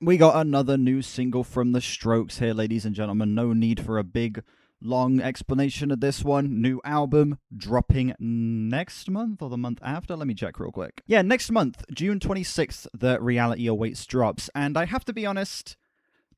we got another new single from The Strokes here, ladies and gentlemen. No need for a big, long explanation of this one. New album dropping next month or the month after? Let me check real quick. Yeah, next month, June 26th, the Reality Awaits drops. And I have to be honest,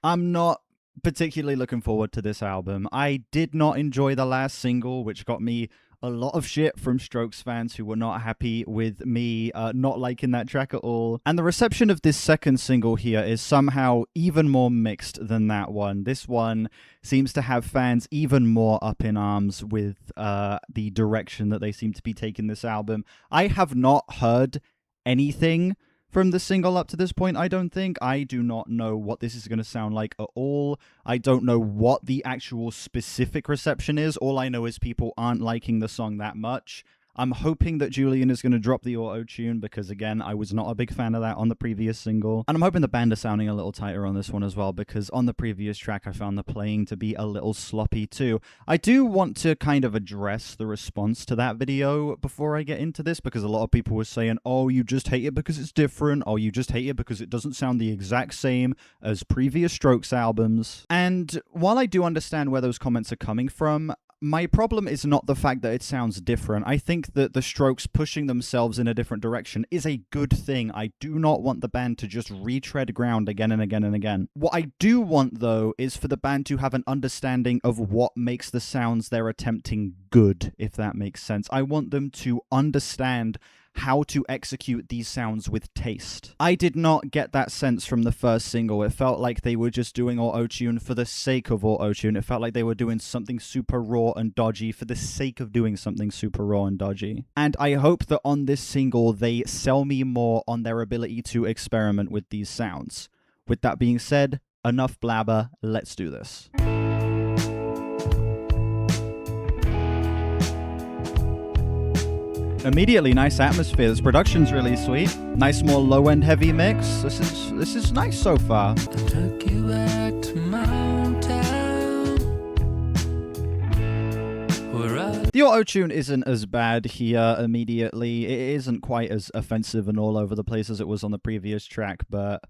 I'm not particularly looking forward to this album. I did not enjoy the last single, which got me a lot of shit from Strokes fans who were not happy with me not liking that track at all. And the reception of this second single here is somehow even more mixed than that one. This one seems to have fans even more up in arms with the direction that they seem to be taking this album. I have not heard anything from the single up to this point, I don't think. I do not know what this is going to sound like at all. I don't know what the actual specific reception is. All I know is people aren't liking the song that much. I'm hoping that Julian is going to drop the auto-tune because, again, I was not a big fan of that on the previous single. And I'm hoping the band are sounding a little tighter on this one as well because on the previous track, I found the playing to be a little sloppy too. I do want to kind of address the response to that video before I get into this because a lot of people were saying, oh, you just hate it because it's different, or you just hate it because it doesn't sound the exact same as previous Strokes albums. And while I do understand where those comments are coming from, my problem is not the fact that it sounds different. I think that the Strokes pushing themselves in a different direction is a good thing. I do not want the band to just retread ground again and again and again. What I do want, though, is for the band to have an understanding of what makes the sounds they're attempting good, if that makes sense. I want them to understand how to execute these sounds with taste. I did not get that sense from the first single. It felt like they were just doing auto-tune for the sake of auto-tune. It felt like they were doing something super raw and dodgy for the sake of doing something super raw and dodgy. And I hope that on this single, they sell me more on their ability to experiment with these sounds. With that being said, enough blabber, let's do this. Immediately, nice atmosphere. This production's really sweet. Nice, more low-end heavy mix. This is nice so far. Took you back to my hometown, the auto-tune isn't as bad here immediately. It isn't quite as offensive and all over the place as it was on the previous track, but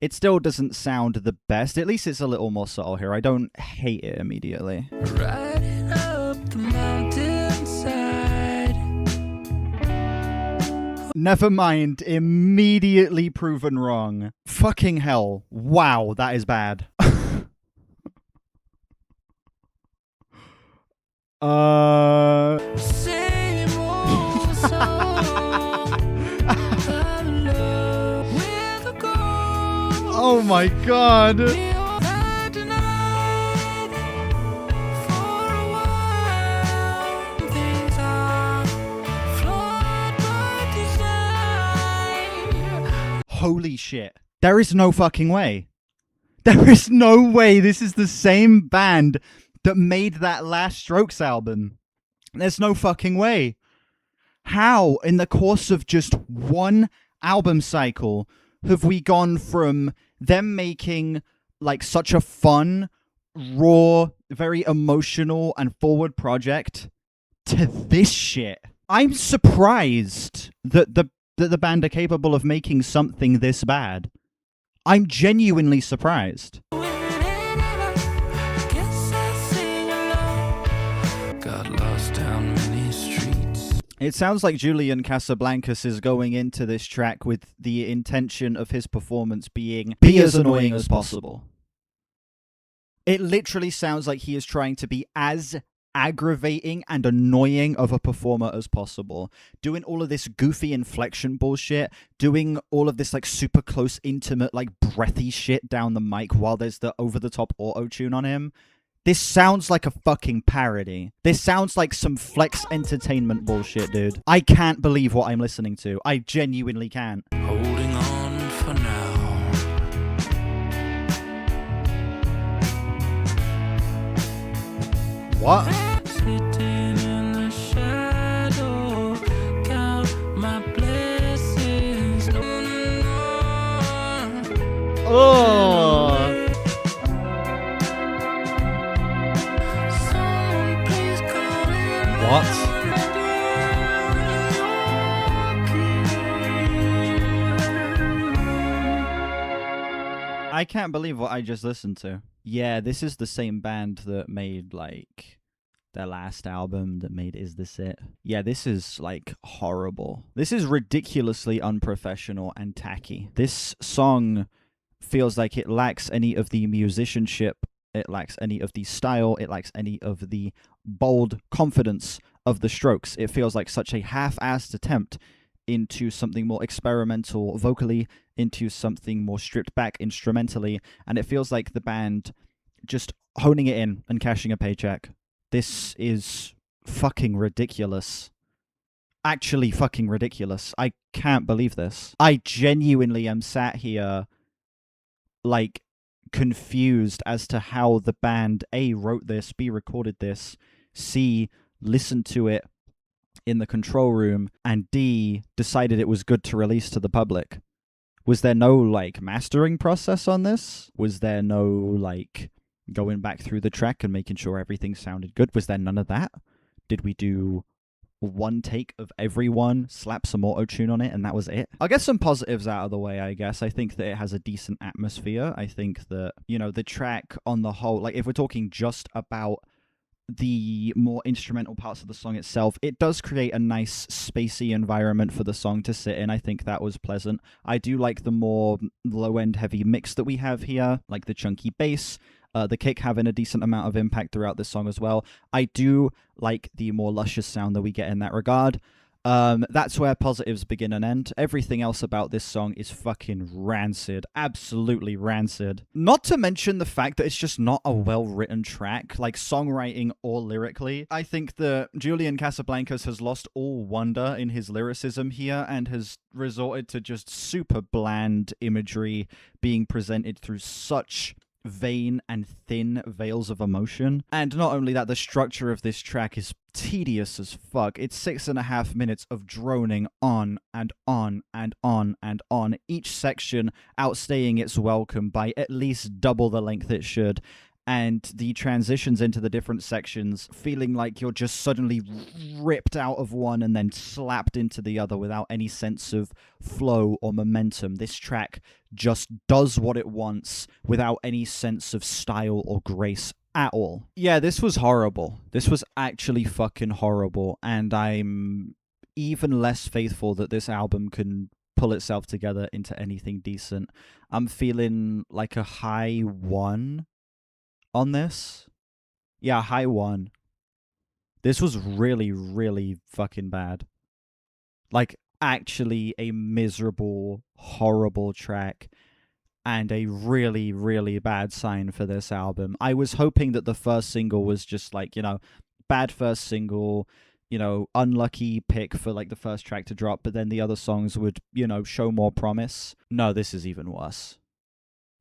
it still doesn't sound the best. At least it's a little more subtle here. I don't hate it immediately. riding up the mountainside. Never mind, immediately proven wrong. Fucking hell. Wow, that is bad. Same old song. I'm in love with a girl. Oh my god. We all had tonight. For a while, things are flawed by design. Holy shit. There is no fucking way. There is no way this is the same band that made that last Strokes album. There's no fucking way. How, in the course of just one album cycle, have we gone from them making like such a fun, raw, very emotional and forward project to this shit? I'm surprised that the band are capable of making something this bad. I'm genuinely surprised. Got lost down many streets. It sounds like Julian Casablancas is going into this track with the intention of his performance being be as annoying as possible. It literally sounds like he is trying to be as aggravating and annoying of a performer as possible. Doing all of this goofy inflection bullshit, doing all of this like super close, intimate, like breathy shit down the mic while there's the over-the-top auto-tune on him. This sounds like a fucking parody. This sounds like some Flex Entertainment bullshit, dude. I can't believe what I'm listening to. I genuinely can't. Holding on for now. What? Sitting in the shadow, count my blessings. Oh. Someone please call in. What? I can't believe what I just listened to. Yeah, this is the same band that made, like, their last album that made Is This It? Yeah, this is, like, horrible. This is ridiculously unprofessional and tacky. This song feels like it lacks any of the musicianship, it lacks any of the style, it lacks any of the bold confidence of the Strokes. It feels like such a half-assed attempt into something more experimental vocally, into something more stripped back instrumentally, and it feels like the band just honing it in and cashing a paycheck. This is fucking ridiculous. Actually fucking ridiculous. I can't believe this. I genuinely am sat here, like, confused as to how the band A, wrote this, B, recorded this, C, listened to it in the control room, and D, decided it was good to release to the public. Was there no, like, mastering process on this? Was there no, like, going back through the track and making sure everything sounded good? Was there none of that? Did we do one take of everyone, slap some auto-tune on it, and that was it? I'll get some positives out of the way, I guess. I think that it has a decent atmosphere. I think that, you know, the track on the whole, like, if we're talking just about the more instrumental parts of the song itself, it does create a nice spacey environment for the song to sit in. I think that was pleasant. I do like the more low-end heavy mix that we have here, like the chunky bass, the kick having a decent amount of impact throughout this song as well. I do like the more luscious sound that we get in that regard. That's where positives begin and end. Everything else about this song is fucking rancid. Absolutely rancid. Not to mention the fact that it's just not a well-written track, like songwriting or lyrically. I think that Julian Casablancas has lost all wonder in his lyricism here and has resorted to just super bland imagery being presented through such vain and thin veils of emotion. And not only that, the structure of this track is tedious as fuck. It's 6.5 minutes of droning on and on and on and on, each section outstaying its welcome by at least double the length it should. And the transitions into the different sections feeling like you're just suddenly ripped out of one and then slapped into the other without any sense of flow or momentum. This track just does what it wants without any sense of style or grace at all. Yeah, this was horrible. This was actually fucking horrible, and I'm even less faithful that this album can pull itself together into anything decent. I'm feeling like a high 1 on this. Yeah, high 1. This was really, really fucking bad. Like, actually a miserable, horrible track, and a really, really bad sign for this album. I was hoping that the first single was just like, you know, bad first single, you know, unlucky pick for like the first track to drop, but then the other songs would, you know, show more promise. No, this is even worse.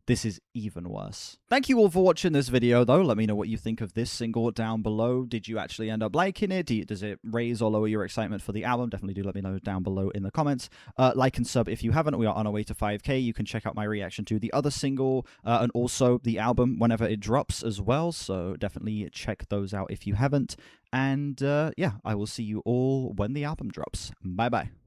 This is even worse. Thank you all for watching this video, though. Let me know what you think of this single down below. Did you actually end up liking it? Does it raise or lower your excitement for the album? Definitely do let me know down below in the comments. Like and sub if you haven't. We are on our way to 5K. You can check out my reaction to the other single and also the album whenever it drops as well. So definitely check those out if you haven't. And yeah, I will see you all when the album drops. Bye-bye.